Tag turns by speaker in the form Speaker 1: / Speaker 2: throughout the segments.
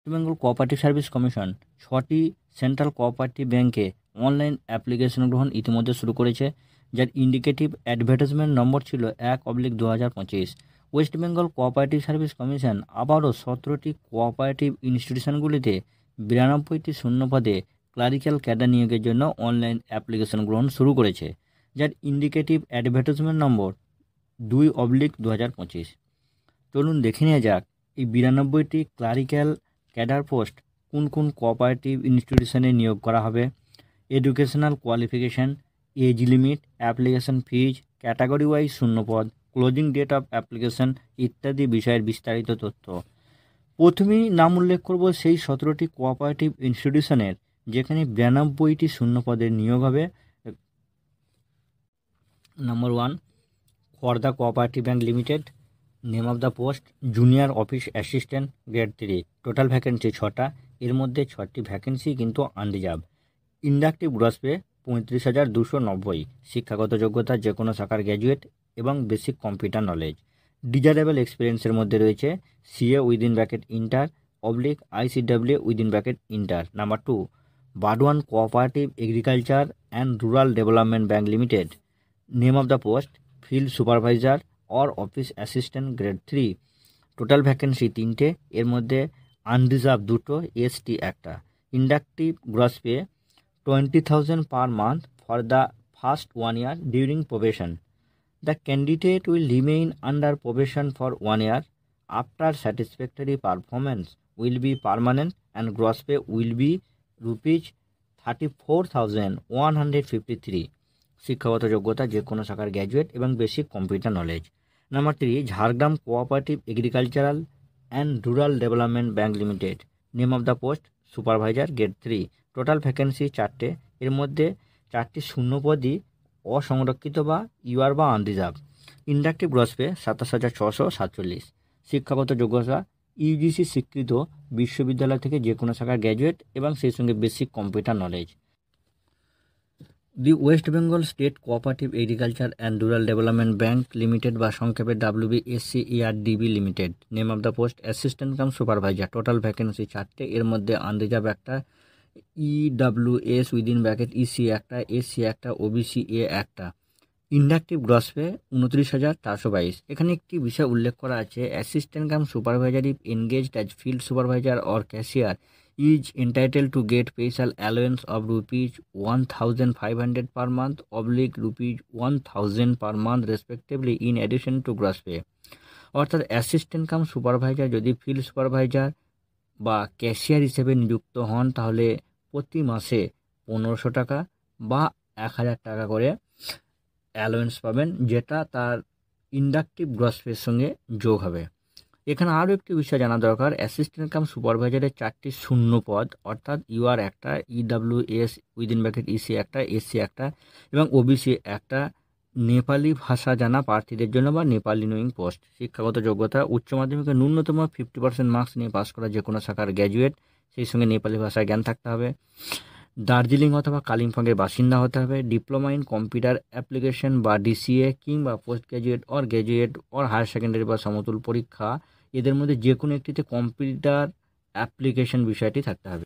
Speaker 1: Bengal cooperative service commission 6টি central cooperative ব্যাংকে online application গ্রহণ ইতিমধ্যে শুরু করেছে, যার ইন্ডিকেটিভ অ্যাডভার্টাইজমেন্ট নম্বর ছিল 1/2025। West Bengal cooperative service commission আবারও 17টি কোঅপারেটিভ ইনস্টিটিউশনগুলিতে 92টি শূন্যপদে ক্লারিক্যাল ক্যাডার নিয়োগের জন্য অনলাইন অ্যাপ্লিকেশন গ্রহণ শুরু করেছে, যার ইন্ডিকেটিভ অ্যাডভার্টাইজমেন্ট নম্বর 2/2025। চলুন দেখে নেওয়া যাক এই 92টি ক্লারিক্যাল ক্যাডার পোস্ট কোন কোন কোঅপারেটিভ ইনস্টিটিউশনে নিয়োগ করা হবে, educational qualification, age limit, application fee, category wise শূন্যপদ, ক্লোজিং ডেট অফ অ্যাপ্লিকেশন ইত্যাদি বিষয়ের বিস্তারিত তথ্য। প্রথমেই নাম উল্লেখ করব সেই 17টি কোঅপারেটিভ ইনস্টিটিউশনের, যেখানে 92টি শূন্যপদের নিয়োগ হবে। Number 1, Khardah cooperative bank limited. Name of the post junior office assistant, grade 3। Total vacancy 6টা, এর মধ্যে 6টি ভ্যাকেন্সি কিন্তু আনরিজার্ভ। Inductive gross pay 35,290। শিক্ষাগত যোগ্যতা যে কোনো শাখার গ্র্যাজুয়েট এবং বেসিক কম্পিউটার নলেজ। ডিজারেবল এক্সপিরিয়েন্সের মধ্যে রয়েছে CA within bracket inter /ICW within bracket inter. Number 2, Burdwan cooperative agriculture and rural development bank limited. Name of the post field supervisor or office assistant, grade 3। Total vacancy 3টে, এর মধ্যে unreserved 2টো, ST 1টা। Inductive gross pay 20,000 per month for the first 1 year during probation. The candidate will remain under probation for 1 year. After satisfactory performance will be permanent and gross pay will be rupees 34,153. শিক্ষাগত যোগ্যতা যে কোনো শাখার graduate এবং basic computer knowledge. Number 3, Jhargram cooperative agricultural and rural development bank limited. Name of the post supervisor, grade 3। Total vacancy 4টে, এর মধ্যে 4টি শূন্যপদই অসংরক্ষিত বা ইউআর বা আনরিজার্ভ। Inductive gross pay 27,647। শিক্ষাগত যোগ্যতা ইউজিসি স্বীকৃত বিশ্ববিদ্যালয় থেকে যে কোনো শাখার গ্র্যাজুয়েট এবং সেই সঙ্গে basic computer knowledge. The West Bengal state cooperative agriculture and rural development bank limited বা সংক্ষেপে WBSCERDB limited. Name of the post assistant cum supervisor. Total vacancy 4টে, এর মধ্যে আনরিজার্ভ 1টা, EWS উইদিন ব্র্যাকেট EC 1টা, SC 1টা, OBC A 1টা। Inductive gross pay 29,422। এখানে একটি বিষয় উল্লেখ করা আছে, assistant cum supervisor if engaged as field supervisor or cashier is entitled to get special allowance of rupees 1,500 per month rupees 1,000 per month respectively in addition to gross pay। অর্থাৎ assistant cum supervisor যদি field supervisor বা cashier হিসেবে নিযুক্ত হন, তাহলে প্রতি মাসে 1,500 টাকা বা 1,000 টাকা করে অ্যালাওয়েন্স পাবেন, যেটা তার ইন্ডাকটিভ গ্রস পের সঙ্গে যোগ হবে। এখানে আরও একটি বিষয় জানা দরকার, অ্যাসিস্ট্যান্ট কাম সুপারভাইজারের 4টি শূন্য পদ, অর্থাৎ UR 1টা, EWS within bracket EC 1টা, SC 1টা এবং OBC 1টা নেপালি ভাষা জানা প্রার্থীদের জন্য বা নেপালি নোয়িং পোস্ট। শিক্ষাগত যোগ্যতা উচ্চ মাধ্যমিকে ন্যূনতম 50% মার্কস নিয়ে পাস করা যে কোনো শাখার গ্র্যাজুয়েট, সেই সঙ্গে নেপালি ভাষায় জ্ঞান থাকতে হবে। দার্জিলিং অথবা কালিম্পংয়ের বাসিন্দা হতে হবে। ডিপ্লোমা ইন কম্পিউটার অ্যাপ্লিকেশন বা DCA কিংবা post graduate or higher secondary বা সমতুল পরীক্ষা, এদের মধ্যে যে কোনো একটিতে কম্পিউটার অ্যাপ্লিকেশন বিষয়টি থাকতে হবে।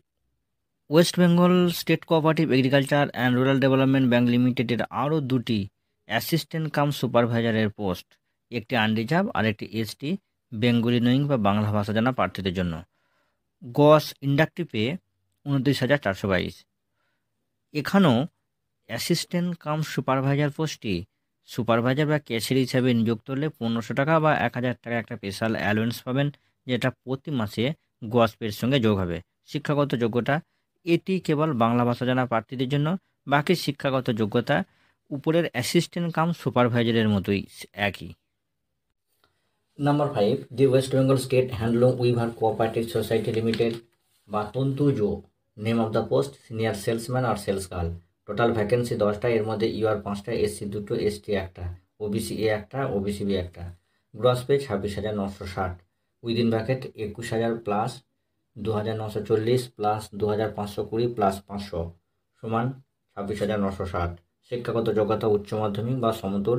Speaker 1: West Bengal state cooperative agriculture and rural development bank লিমিটেডের আরও 2টি অ্যাসিস্ট্যান্ট কাম সুপারভাইজারের পোস্ট, একটি আনরিজার্ভ আর একটি ST বেঙ্গলি নোয়িং বা বাংলা ভাষা জানা প্রার্থীদের জন্য। গস ইন্ডাকটিভে 29,422। এখানেও অ্যাসিস্ট্যান্ট কাম সুপারভাইজার পোস্টটি সুপারভাইজার বা ক্যাশিয়ার হিসাবে নিযুক্ত হলে 1,500 টাকা বা 1,000 টাকা একটা স্পেশাল অ্যালাওয়েন্স পাবেন, যেটা প্রতি মাসে গস পের সঙ্গে যোগ হবে। শিক্ষাগত যোগ্যতা এটি কেবল বাংলা ভাষা জানা প্রার্থীদের জন্য, বাকি শিক্ষাগত যোগ্যতা উপরের অ্যাসিস্ট্যান্ট কাম সুপারভাইজারের মতোই একই। Number 5, the West Bengal state handloom weaver cooperative society limited বা Tantuja. Name of the post senior salesman আর সেলস গার্ল। টোটাল ভ্যাকেন্সি 10টা, এর মধ্যে UR 5টা, SC 2টো, ST 1টা, OBC A 1টা, OBC B 1টা। Gross pay 26,960 within bracket 21,000 plus 2,940 plus 2,520 plus 500 সমান 26,960। শিক্ষাগত যোগ্যতা উচ্চ মাধ্যমিক বা সমতুল,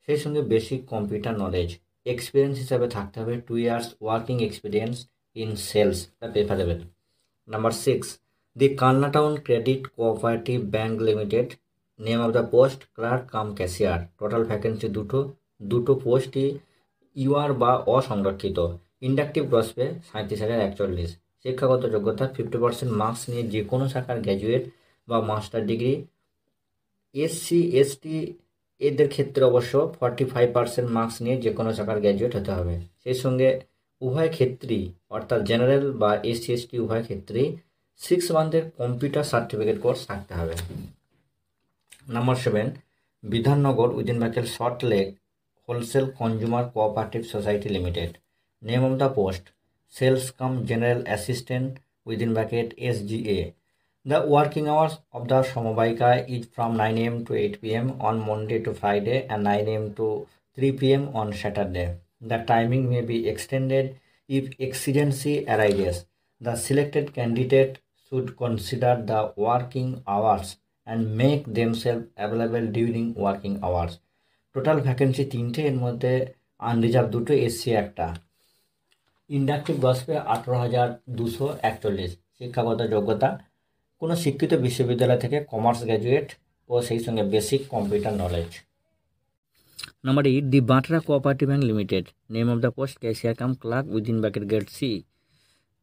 Speaker 1: সেই সঙ্গে বেসিক কম্পিউটার নলেজ। এক্সপিরিয়েন্স হিসাবে থাকতে হবে 2 years working experience in sales are preferable. Number 6, the Kalnatown Credit Cooperative Bank Limited, name of the post clerk cum cashier, total vacancy দুটো পোস্টই ইউআর বা অসংরক্ষিত, ইন্ডাকটিভ গ্রস পে 37,041, শিক্ষাগত যোগ্যতা 50% marks নিয়ে যে কোনো শাখার গ্র্যাজুয়েট বা মাস্টার ডিগ্রি, এসসি এসটি এদের ক্ষেত্রে অবশ্য 45% মার্কস নিয়ে যে কোনো শাখার গ্র্যাজুয়েট হতে হবে। সেই সঙ্গে উভয় ক্ষেত্রেই অর্থাৎ জেনারেল বা এসসি এসটি উভয় ক্ষেত্রেই 6 মান্থের কম্পিউটার সার্টিফিকেট কোর্স থাকতে হবে। Number 7, Bidhannagar within bracket short leg wholesale consumer cooperative society limited, name of the post sales cum general assistant within bracket SGA. The working hours of the Samavayika is from 9 a.m. to 8 p.m. on Monday to Friday and 9 a.m. to 3 p.m. on Saturday. The timing may be extended if exigency arises. The selected candidate should consider the working hours and make themselves available during working hours. Total vacancy 3টে, এর মধ্যে unreserved 2টো, SC 1টা, inductive gross pay 18,241, শিক্ষাগত যোগ্যতা কোনো শিক্ষিত বিশ্ববিদ্যালয় থেকে কমার্স গ্র্যাজুয়েট ও সেই সঙ্গে basic computer knowledge. Number 8, the Batra cooperative bank limited, name of the post cashier cum clerk within bracket grade C,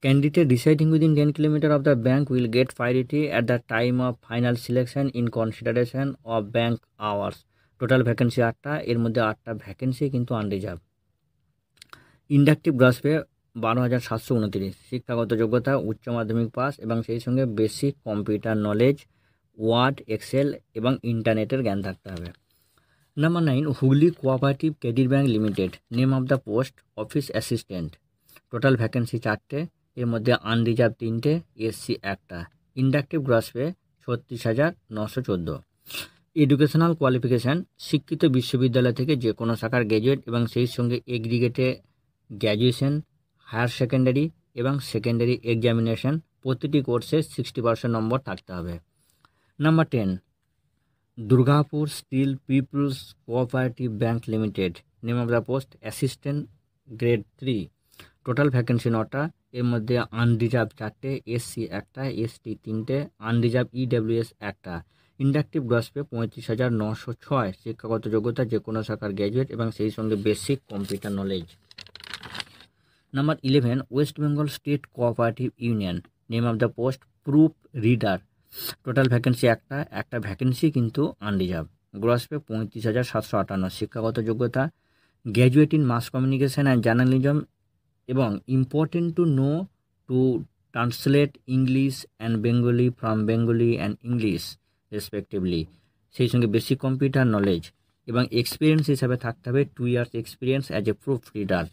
Speaker 1: candidate residing within 10 km of the bank will get priority at the time of final selection in consideration of bank hours. Total vacancy 8টা, এর মধ্যে 8টা vacancy কিন্তু unreserved, inductive gross pay 12,729, শিক্ষাগত যোগ্যতা উচ্চ মাধ্যমিক pass এবং সেই সঙ্গে basic computer knowledge, Word, Excel এবং ইন্টারনেটের জ্ঞান থাকতে হবে। Number 9, Hooghly cooperative credit bank limited, name of the post office assistant, total vacancy 4টে, এর মধ্যে আনরিজার্ভ 3টে, এসসি 1টা, inductive gross pay 36,914, educational qualification শিক্ষিত বিশ্ববিদ্যালয় থেকে যে কোনো শাখার গ্র্যাজুয়েট এবং সেই সঙ্গে এগ্রিগেটে গ্র্যাজুয়েশন, হায়ার সেকেন্ডারি এবং সেকেন্ডারি এক্সামিনেশন প্রতিটি কোর্সে 60% নম্বর থাকতে হবে। Number 10, Durgapur steel people's cooperative bank limited, name of the post assistant grade 3, total vacancy 9টা, এর মধ্যে আনরিজার্ভ 4টে, এসসি 1টা, এসটি 3টে, আনরিজার্ভ ইডব্লিউএস 1টা, ইন্ডাকটিভ গ্রস পে 35,906, শিক্ষাগত যোগ্যতা যে কোনো শাখার গ্র্যাজুয়েট এবং সেই সঙ্গে basic computer knowledge. Number 11, West Bengal state cooperative union, name of the post proof reader, total vacancy 1টা, একটা ভ্যাকেন্সি কিন্তু আনরিজার্ভ, গ্রস পে 35,758, শিক্ষাগত যোগ্যতা graduate in mass communication and journalism এবং important to know to translate English and Bengali from Bengali and English respectively, সেই সঙ্গে basic computer knowledge এবং experience হিসাবে থাকতে হবে 2 years experience as a proof reader.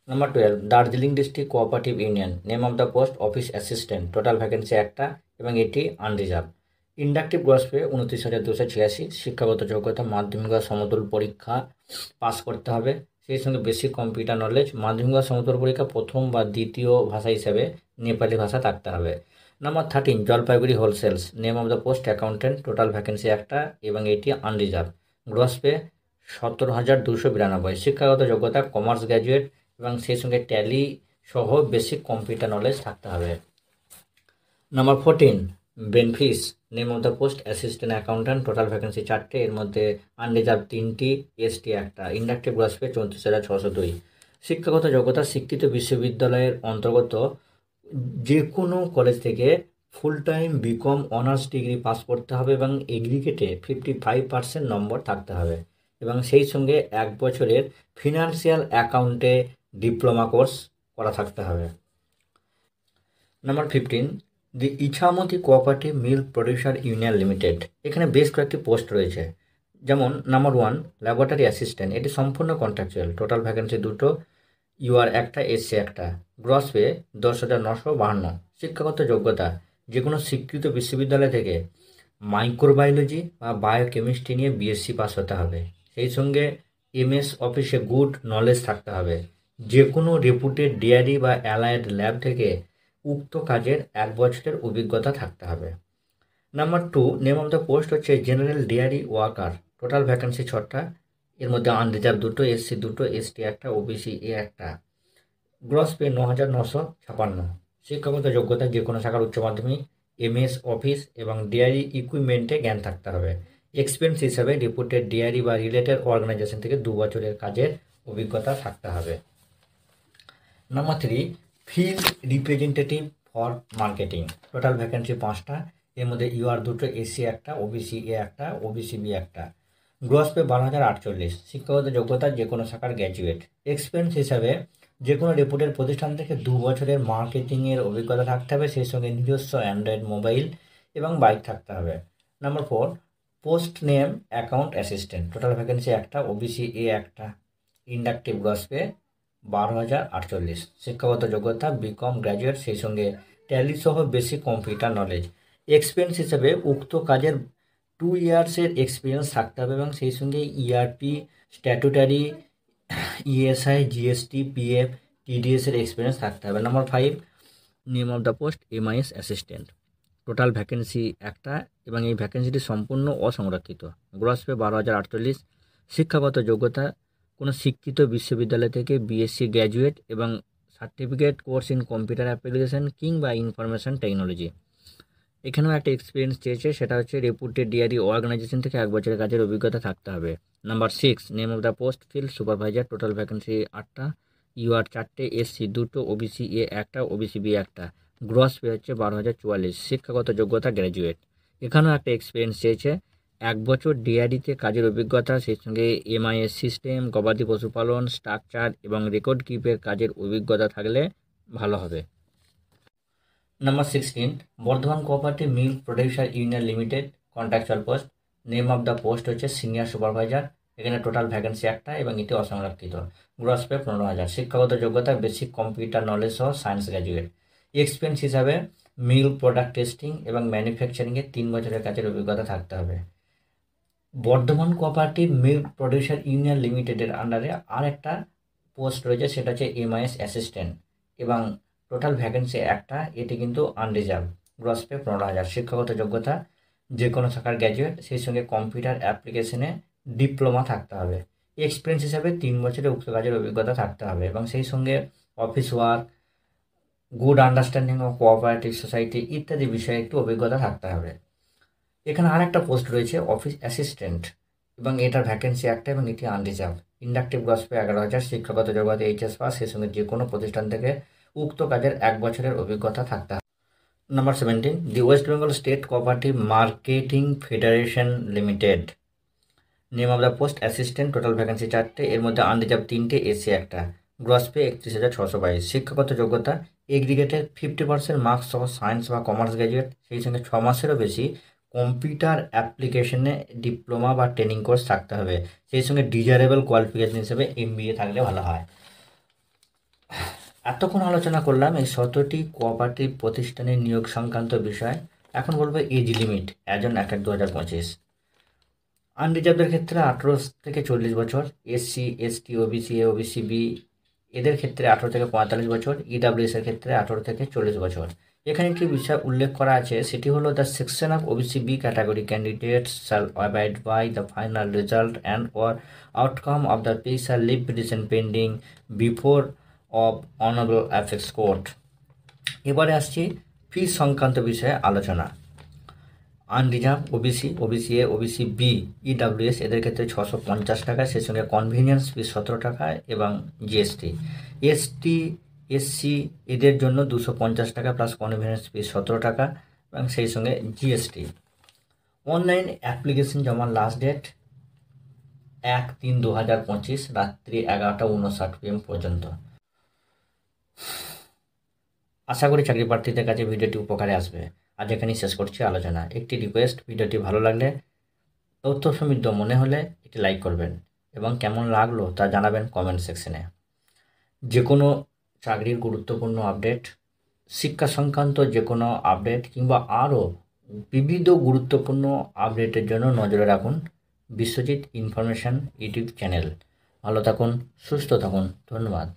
Speaker 1: Number 12, Darjeeling district cooperative union, name of the post office assistant, total vacancy 1টা এবং এটি unreserved, inductive gross pay 29,286, শিক্ষাগত যোগ্যতা মাধ্যমিক বা সমতুল পরীক্ষা পাস করতে হবে, সেই সঙ্গে বেসিক কম্পিউটার নলেজ, মাধ্যমিক বা সমতুল পরীক্ষা প্রথম বা দ্বিতীয় ভাষা হিসেবে নেপালি ভাষা থাকতে হবে। Number 13, Jalpaiguri wholesales, name of the post accountant, total vacancy 1টা এবং এটি আনরিজার্ভ, গ্রস পে 17,292, শিক্ষাগত যোগ্যতা কমার্স গ্র্যাজুয়েট এবং সেই সঙ্গে ট্যালি সহ বেসিক কম্পিউটার নলেজ থাকতে হবে। Number 14, Benfish, name of the post assistant accountant, total vacancy 4টে, এর মধ্যে আনরিজার্ভ 3টি, এসটি 1টা, ইন্ডাকটিভ গ্রস পে 34,602, শিক্ষাগত যোগ্যতা শিক্ষিত বিশ্ববিদ্যালয়ের অন্তর্গত যে কোনো কলেজ থেকে full time B Com honours degree pass করতে হবে এবং এগ্রিগেটে 55% নম্বর থাকতে হবে এবং সেই সঙ্গে 1 বছরের ফিনান্সিয়াল অ্যাকাউন্টে ডিপ্লোমা কোর্স করা থাকতে হবে। Number 15, the Ichamati cooperative milk producer union limited, এখানে বেশ কয়েকটি পোস্ট রয়েছে, যেমন নাম্বার 1, ল্যাবরেটরি অ্যাসিস্ট্যান্ট, এটি সম্পূর্ণ কন্ট্রাকচুয়াল, টোটাল ভ্যাকেন্সি 2টো, ইউআর 1টা, এসসি 1টা, গ্রস পে 10,952, শিক্ষাগত যোগ্যতা যে কোনো স্বীকৃত বিশ্ববিদ্যালয় থেকে মাইক্রোবায়োলজি বা বায়োকেমিস্ট্রি নিয়ে বিএসসি পাস হতে হবে, সেই সঙ্গে এমএস অফিসে গুড নলেজ থাকতে হবে, যে কোনো রেপুটেড ডেয়ারি বা অ্যালায়েড ল্যাব থেকে উক্ত কাজের 1 বছরের অভিজ্ঞতা থাকতে হবে। Number 2, name of the post হচ্ছে general dairy worker, total vacancy 6টা, এর মধ্যে আনরিজার্ভ 2টো, এসসি 2টো, এসটি 1টা, ওবিসি 1টা, গ্রস পে 9,956। শিক্ষাগত যোগ্যতা যে কোনো শাখার উচ্চ মাধ্যমিক, এমএস অফিস এবং ডেয়ারি ইকুইপমেন্টে জ্ঞান থাকতে হবে। এক্সপিরিয়েন্স হিসাবে রিপোর্টেড ডেয়ারি বা রিলেটেড অর্গানাইজেশন থেকে 2 বছরের কাজের অভিজ্ঞতা থাকতে হবে। Number 3, field representative for marketing. Total vacancy 5টা, এর মধ্যে ইউআর 2টো, এসসি 1টা, ওবিসি এ 1টা, ওবিসি বি 1টা। Gross pay 12,048। শিক্ষাগত যোগ্যতা যে কোনো শাখার গ্র্যাজুয়েট। এক্সপিরিয়েন্স হিসাবে যে কোনো রেপুটেড প্রতিষ্ঠান থেকে 2 বছরের মার্কেটিংয়ের অভিজ্ঞতা থাকতে হবে, সেই সঙ্গে নিজস্ব অ্যান্ড্রয়েড মোবাইল এবং বাইক থাকতে হবে। Number 4, post name account assistant. Total vacancy 1টা, ওবিসি এ 1টা। Inductive gross pay 12,048। শিক্ষাগত যোগ্যতা বিকম গ্র্যাজুয়েট, সেই সঙ্গে ট্যালি সহ বেসিক কম্পিউটার নলেজ। এক্সপিরিয়েন্স হিসেবে উক্ত কাজের 2 ইয়ার্সের এক্সপিরিয়েন্স থাকতে হবে এবং সেই সঙ্গে ERP, statutory, ESI, GST, PF, টিডিএসের এক্সপিরিয়েন্স থাকতে হবে। Number 5, name of the post MIS assistant. Total vacancy 1টা এবং এই ভ্যাকেন্সিটি সম্পূর্ণ অসংরক্ষিত। Gross pay 12,048। শিক্ষাগত যোগ্যতা কোনো স্বীকৃত বিশ্ববিদ্যালয় থেকে বিএসসি গ্র্যাজুয়েট এবং certificate course in computer application কিংবা ইনফরমেশন টেকনোলজি। এখানেও একটা এক্সপিরিয়েন্স চেয়েছে, সেটা হচ্ছে রেপুটেড ডিআরই অর্গানাইজেশন থেকে 1 বছরের কাজের অভিজ্ঞতা থাকতে হবে। Number 6, name of the post field supervisor. Total vacancy 8টা, ইউআর 4টে, এসসি 2টো, ওবিসি এ 1টা, ওবিসি বি 1টা। গ্রস পে হচ্ছে 12,044। শিক্ষাগত যোগ্যতা গ্র্যাজুয়েট। এখানেও একটা এক্সপিরিয়েন্স চেয়েছে, 1 বছর ডিআরইতে কাজের অভিজ্ঞতা, সেই সঙ্গে এমআইএস সিস্টেম, গবাদি পশুপালন, স্ট্রাকচার এবং রেকর্ড কিপের কাজের অভিজ্ঞতা থাকলে ভালো হবে। Number 16, Bardhaman cooperative milk producer union limited, contractual post. Name of the post হচ্ছে সিনিয়র সুপারভাইজার। এখানে টোটাল ভ্যাকেন্সি 1টা এবং এটি অসংরক্ষিত। Gross pay 15,000। শিক্ষাগত যোগ্যতা বেসিক কম্পিউটার নলেজ সহ সায়েন্স গ্র্যাজুয়েট। এক্সপিরিয়েন্স হিসাবে মিল্ক প্রোডাক্ট টেস্টিং এবং ম্যানুফ্যাকচারিংয়ে 3 বছরের কাজের অভিজ্ঞতা থাকতে হবে। Bardhaman cooperative milk producer union লিমিটেডের আন্ডারে আর একটা পোস্ট রয়েছে, সেটা হচ্ছে এমআইএস অ্যাসিস্ট্যান্ট এবং টোটাল ভ্যাকেন্সি 1টা, এটি কিন্তু আনরিজার্ভ। Gross pay 15,000। শিক্ষাগত যোগ্যতা যে কোনো শাখার গ্র্যাজুয়েট, সেই সঙ্গে কম্পিউটার অ্যাপ্লিকেশনে ডিপ্লোমা থাকতে হবে। এক্সপিরিয়েন্স হিসাবে 3 বছরের উক্ত কাজের অভিজ্ঞতা থাকতে হবে এবং সেই সঙ্গে office work, good understanding of cooperative society ইত্যাদি বিষয়ে একটু অভিজ্ঞতা থাকতে হবে। এখানে আর একটা পোস্ট রয়েছে অফিস অ্যাসিস্ট্যান্ট এবং এটার ভ্যাকেন্সি 1টা এবং এটি আনরিজার্ভ। Inductive gross pay 11,000। শিক্ষাগত যোগ্যতা এইচএস পাস, সেই সঙ্গে যে কোনো প্রতিষ্ঠান থেকে উক্ত কাজের 1 বছরের অভিজ্ঞতা থাকতে হবে। Number 17, the West Bengal state cooperative marketing federation limited. Name of the post assistant. Total vacancy 4টে, এর মধ্যে আনরিজার্ভ 3টে, এসি 1টা। Gross pay 31,622। শিক্ষাগত যোগ্যতা এগ্রিগেটের 50% মার্কস সহ সায়েন্স বা কমার্স গ্র্যাজুয়েট, সেই সঙ্গে 6 মাসেরও বেশি কম্পিউটার অ্যাপ্লিকেশনে ডিপ্লোমা বা ট্রেনিং কোর্স থাকতে হবে, সেই সঙ্গে ডিজারেবল কোয়ালিফিকেশন হিসেবে এমবিএ থাকলে ভালো হয়। এতক্ষণ আলোচনা করলাম এই 17টি কোঅপারেটিভ প্রতিষ্ঠানের নিয়োগ সংক্রান্ত বিষয়। এখন বলবো এজ লিমিট একজন 1/1/2025। আনরিজার্ভদের ক্ষেত্রে 18 থেকে 40 বছর, SC, ST, OBC A, OBC B এদের ক্ষেত্রে 18 থেকে 45 বছর, ইডাব্লিউএস এর ক্ষেত্রে 18 থেকে 40 বছর। এখানে একটি বিষয় উল্লেখ করা আছে, সেটি হলো the section of OBC B category candidates shall abide by the final result and or outcome of the pay shall leave petition pending before of honourable apex court. এবারে আসছি ফিস সংক্রান্ত বিষয়ে আলোচনা। Unreserve OBC, OBC A, OBC B, EWS এদের ক্ষেত্রে 650 টাকা, সেই সঙ্গে কনভিনিয়েন্স ফিস 17 টাকা এবং জিএসটি। এসটি, এসসি এদের জন্য 250 টাকা প্লাস কনভিনিয়েন্স ফিস 17 টাকা এবং সেই সঙ্গে জিএসটি। অনলাইন অ্যাপ্লিকেশন জমার লাস্ট ডেট 1/3/2025 রাত্রি 11:59 PM পর্যন্ত। আশা করি চাকরি প্রার্থীদের কাছে ভিডিওটি উপকারে আসবে। আজ এখানেই শেষ করছি আলোচনা। একটি রিকোয়েস্ট, ভিডিওটি ভালো লাগলে, তথ্য সমৃদ্ধ মনে হলে একটি লাইক করবেন এবং কেমন লাগলো তা জানাবেন কমেন্ট সেকশনে। যে কোনো চাকরির গুরুত্বপূর্ণ আপডেট, শিক্ষা সংক্রান্ত যে কোনো আপডেট কিংবা আরও বিবিধ গুরুত্বপূর্ণ আপডেটের জন্য নজরে রাখুন বিশ্বজিৎ ইনফরমেশন ইউটিউব চ্যানেল। ভালো থাকুন, সুস্থ থাকুন, ধন্যবাদ।